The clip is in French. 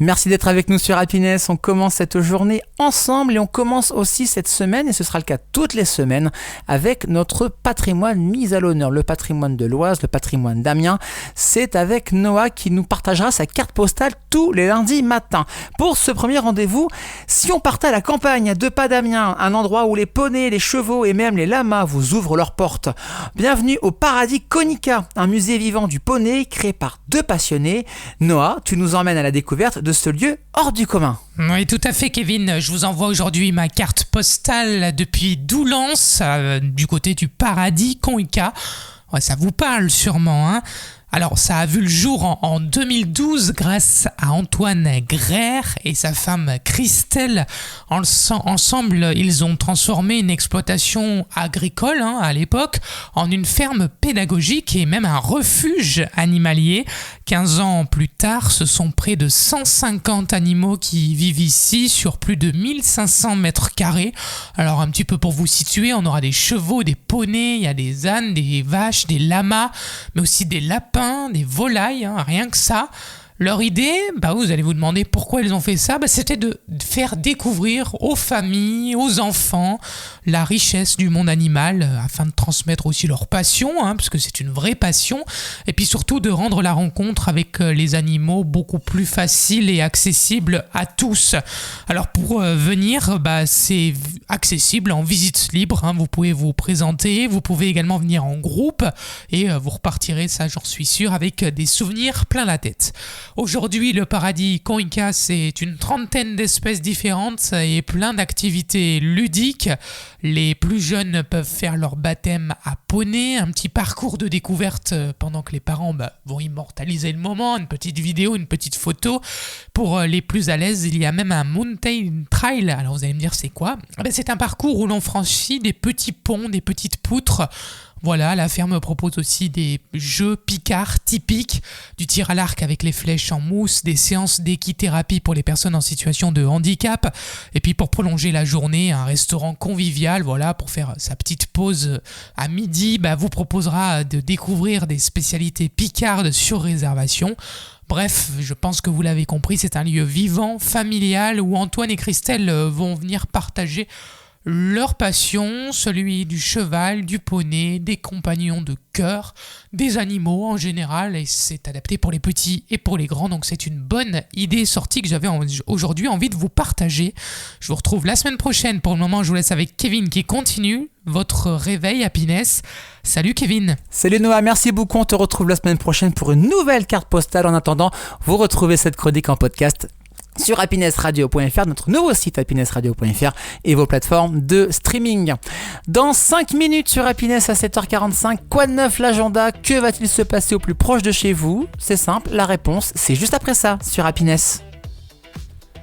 Merci d'être avec nous sur Happiness. On commence cette journée ensemble et on commence aussi cette semaine, et ce sera le cas toutes les semaines, avec notre patrimoine mis à l'honneur. Le patrimoine de l'Oise, le patrimoine d'Amiens. C'est avec Noah qui nous partagera sa carte postale tous les lundis matins. Pour ce premier rendez-vous, si on partait à la campagne, à 2 pas d'Amiens, un endroit où les poneys, les chevaux et même les lamas vous ouvrent leurs portes. Bienvenue au Paradis Konica, un musée vivant du poney créé par 2 passionnés. Noah, tu nous emmènes à la découverte de ce lieu hors du commun. Oui, tout à fait, Kevin. Je vous envoie aujourd'hui ma carte postale depuis Doullens, du côté du Paradis Konica. Ouais, ça vous parle sûrement, hein ? Alors, ça a vu le jour en 2012 grâce à Antoine Graer et sa femme Christelle. Ensemble, ils ont transformé une exploitation agricole à l'époque en une ferme pédagogique et même un refuge animalier. 15 ans plus tard, ce sont près de 150 animaux qui vivent ici sur plus de 1500 mètres carrés. Alors, un petit peu pour vous situer, on aura des chevaux, des poneys, il y a des ânes, des vaches, des lamas, mais aussi des lapins, des volailles, rien que ça. Leur idée, vous allez vous demander pourquoi ils ont fait ça, c'était de faire découvrir aux familles, aux enfants, la richesse du monde animal, afin de transmettre aussi leur passion, parce que c'est une vraie passion, et puis surtout de rendre la rencontre avec les animaux beaucoup plus facile et accessible à tous. Alors pour venir, c'est accessible en visite libre, vous pouvez vous présenter, vous pouvez également venir en groupe, et vous repartirez, ça j'en suis sûr, avec des souvenirs plein la tête. Aujourd'hui, le Paradis Konica, c'est une 30aine d'espèces différentes et plein d'activités ludiques. Les plus jeunes peuvent faire leur baptême à poney, un petit parcours de découverte pendant que les parents vont immortaliser le moment, une petite vidéo, une petite photo. Pour les plus à l'aise, il y a même un mountain trail. Alors vous allez me dire c'est quoi ? C'est un parcours où l'on franchit des petits ponts, des petites poutres. Voilà, la ferme propose aussi des jeux picards typiques, du tir à l'arc avec les flèches en mousse, des séances d'équithérapie pour les personnes en situation de handicap, et puis pour prolonger la journée, un restaurant convivial, voilà, pour faire sa petite pause à midi, vous proposera de découvrir des spécialités picardes sur réservation. Bref, je pense que vous l'avez compris, c'est un lieu vivant, familial, où Antoine et Christelle vont venir partager leur passion, celui du cheval, du poney, des compagnons de cœur, des animaux en général, et c'est adapté pour les petits et pour les grands, donc c'est une bonne idée sortie que j'avais aujourd'hui envie de vous partager. Je vous retrouve la semaine prochaine. Pour le moment, je vous laisse avec Kevin qui continue votre réveil Happiness. Salut Kevin. Salut Noah, merci beaucoup. On te retrouve la semaine prochaine pour une nouvelle carte postale. En attendant, vous retrouvez cette chronique en podcast sur happinessradio.fr, notre nouveau site happinessradio.fr et vos plateformes de streaming. Dans 5 minutes sur Happiness à 7h45, quoi de neuf l'agenda ? Que va-t-il se passer au plus proche de chez vous ? C'est simple, la réponse, c'est juste après ça sur Happiness.